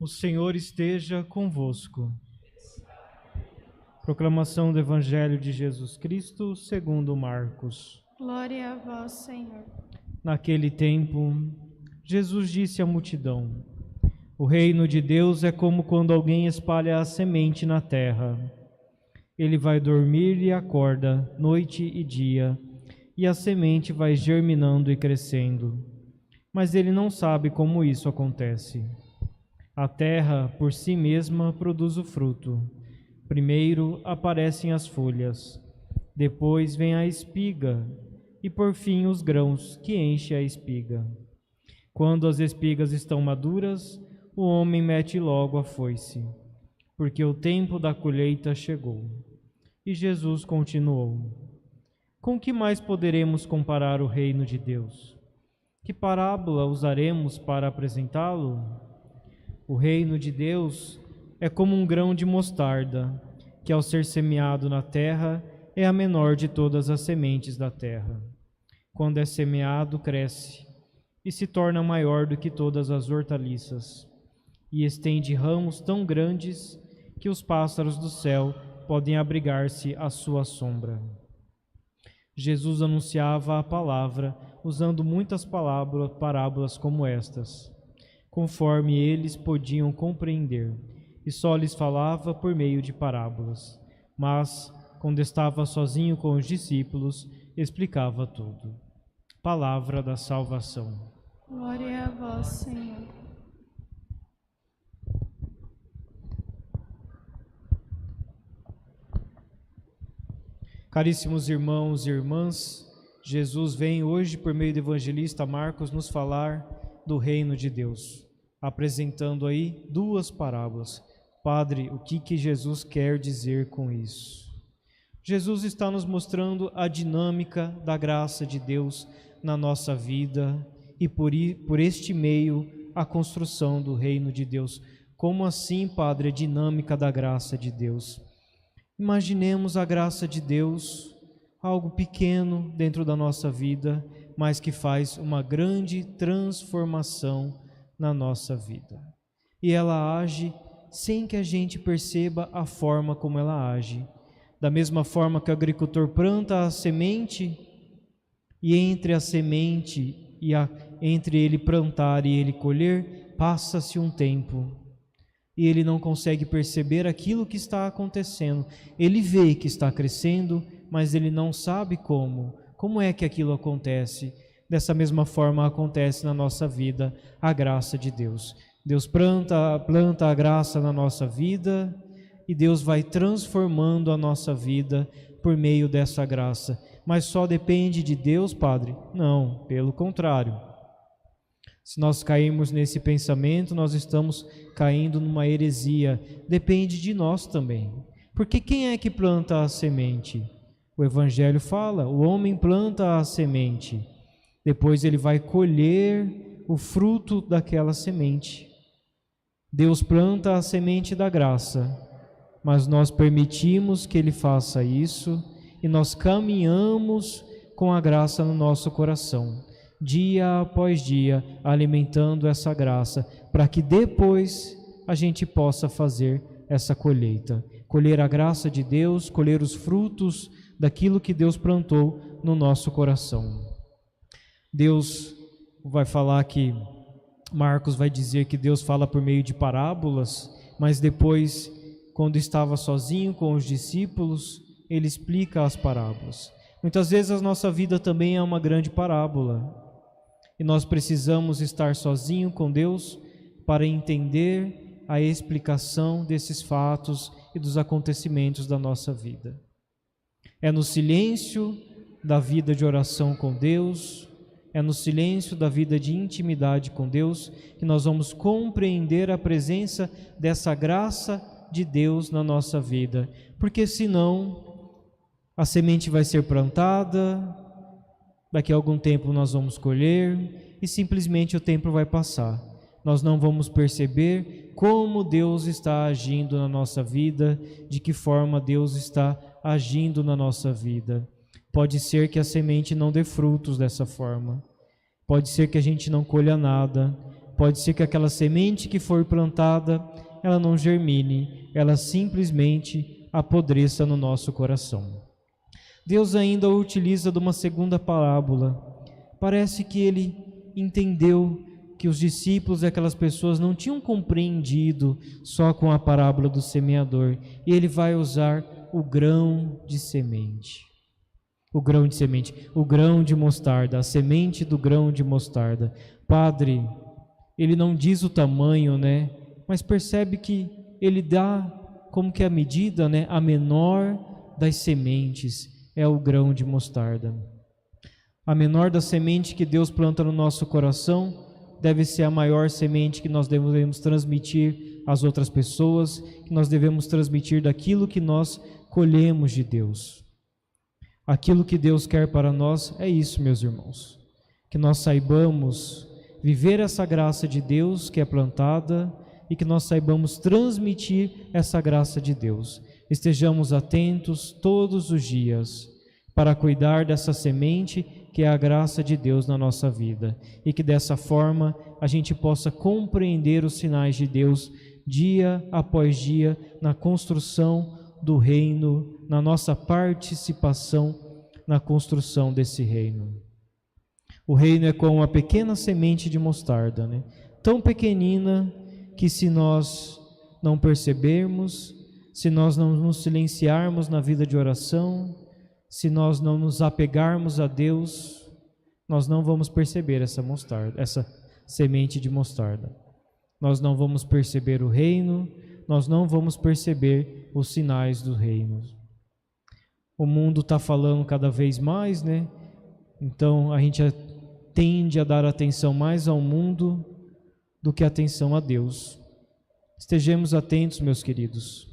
O Senhor esteja convosco. Proclamação do Evangelho de Jesus Cristo segundo Marcos. Glória a vós, Senhor. Naquele tempo, Jesus disse à multidão: O reino de Deus é como quando alguém espalha a semente na terra. Ele vai dormir e acorda, noite e dia, e a semente vai germinando e crescendo. Mas ele não sabe como isso acontece. A terra, por si mesma, produz o fruto. Primeiro aparecem as folhas, depois vem a espiga, e por fim os grãos, que enchem a espiga. Quando as espigas estão maduras, o homem mete logo a foice, porque o tempo da colheita chegou. E Jesus continuou: Com que mais poderemos comparar o reino de Deus? Que parábola usaremos para apresentá-lo? O reino de Deus é como um grão de mostarda, que ao ser semeado na terra é a menor de todas as sementes da terra. Quando é semeado, cresce e se torna maior do que todas as hortaliças, e estende ramos tão grandes que os pássaros do céu podem abrigar-se à sua sombra. Jesus anunciava a palavra usando muitas parábolas como estas, conforme eles podiam compreender, e só lhes falava por meio de parábolas. Mas, quando estava sozinho com os discípulos, explicava tudo. Palavra da salvação. Glória a vós, Senhor. Caríssimos irmãos e irmãs, Jesus vem hoje, por meio do evangelista Marcos, nos falar do reino de Deus, apresentando aí duas parábolas. Padre, o que Jesus quer dizer com isso? Jesus está nos mostrando a dinâmica da graça de Deus na nossa vida e por este meio a construção do reino de Deus. Como assim, Padre, a dinâmica da graça de Deus? Imaginemos a graça de Deus, algo pequeno dentro da nossa vida, mas que faz uma grande transformação na nossa vida. E ela age sem que a gente perceba a forma como ela age. Da mesma forma que o agricultor planta a semente, e entre a semente e entre ele plantar e ele colher, passa-se um tempo. E ele não consegue perceber aquilo que está acontecendo. Ele vê que está crescendo, mas ele não sabe como. Como é que aquilo acontece? Dessa mesma forma acontece na nossa vida a graça de Deus. Deus planta a graça na nossa vida e Deus vai transformando a nossa vida por meio dessa graça. Mas só depende de Deus, Padre? Não, pelo contrário. Se nós cairmos nesse pensamento, nós estamos caindo numa heresia. Depende de nós também. Porque quem é que planta a semente? O Evangelho fala, o homem planta a semente. Depois ele vai colher o fruto daquela semente. Deus planta a semente da graça, mas nós permitimos que Ele faça isso e nós caminhamos com a graça no nosso coração, dia após dia, alimentando essa graça, para que depois a gente possa fazer essa colheita, colher a graça de Deus, colher os frutos daquilo que Deus plantou no nosso coração. Deus vai falar que Marcos vai dizer que Deus fala por meio de parábolas, mas depois, quando estava sozinho com os discípulos, ele explica as parábolas. Muitas vezes a nossa vida também é uma grande parábola, e nós precisamos estar sozinho com Deus para entender a explicação desses fatos e dos acontecimentos da nossa vida. É no silêncio da vida de oração com Deus, é no silêncio da vida de intimidade com Deus que nós vamos compreender a presença dessa graça de Deus na nossa vida, porque senão a semente vai ser plantada, daqui a algum tempo nós vamos colher e simplesmente o tempo vai passar. Nós não vamos perceber como Deus está agindo na nossa vida, de que forma Deus está agindo na nossa vida. Pode ser que a semente não dê frutos dessa forma. Pode ser que a gente não colha nada, Pode ser que aquela semente que for plantada, ela não germine, ela simplesmente apodreça no nosso coração. Deus ainda o utiliza de uma segunda parábola. Parece que ele entendeu que os discípulos e aquelas pessoas não tinham compreendido só com a parábola do semeador. E ele vai usar o grão de semente. O grão de semente, o grão de mostarda, a semente do grão de mostarda. Padre, ele não diz o tamanho, né? Mas percebe que ele dá como que a medida, né? A menor das sementes é o grão de mostarda. A menor da semente que Deus planta no nosso coração deve ser a maior semente que nós devemos transmitir às outras pessoas, que nós devemos transmitir daquilo que nós colhemos de Deus. Aquilo que Deus quer para nós é isso, meus irmãos, que nós saibamos viver essa graça de Deus que é plantada e que nós saibamos transmitir essa graça de Deus. Estejamos atentos todos os dias para cuidar dessa semente que é a graça de Deus na nossa vida, e que dessa forma a gente possa compreender os sinais de Deus dia após dia na construção do reino, na nossa participação na construção desse reino. O reino é como uma pequena semente de mostarda, né? Tão pequenina que se nós não percebermos, se nós não nos silenciarmos na vida de oração, se nós não nos apegarmos a Deus, nós não vamos perceber essa mostarda, essa semente de mostarda. Nós não vamos perceber o reino, nós não vamos perceber os sinais do reino. O mundo está falando cada vez mais, né? Então a gente tende a dar atenção mais ao mundo do que atenção a Deus. Estejamos atentos, meus queridos,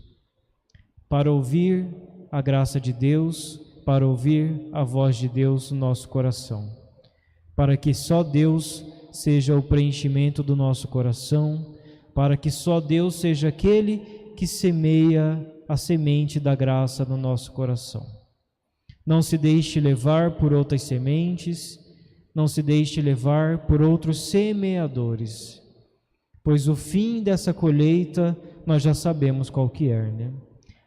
para ouvir a graça de Deus, para ouvir a voz de Deus no nosso coração, para que só Deus seja o preenchimento do nosso coração, para que só Deus seja aquele que semeia a semente da graça no nosso coração. Não se deixe levar por outras sementes, não se deixe levar por outros semeadores, pois o fim dessa colheita nós já sabemos qual que é, né?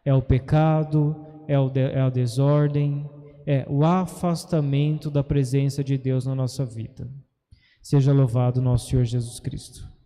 É o pecado, é a desordem, é o afastamento da presença de Deus na nossa vida. Seja louvado nosso Senhor Jesus Cristo.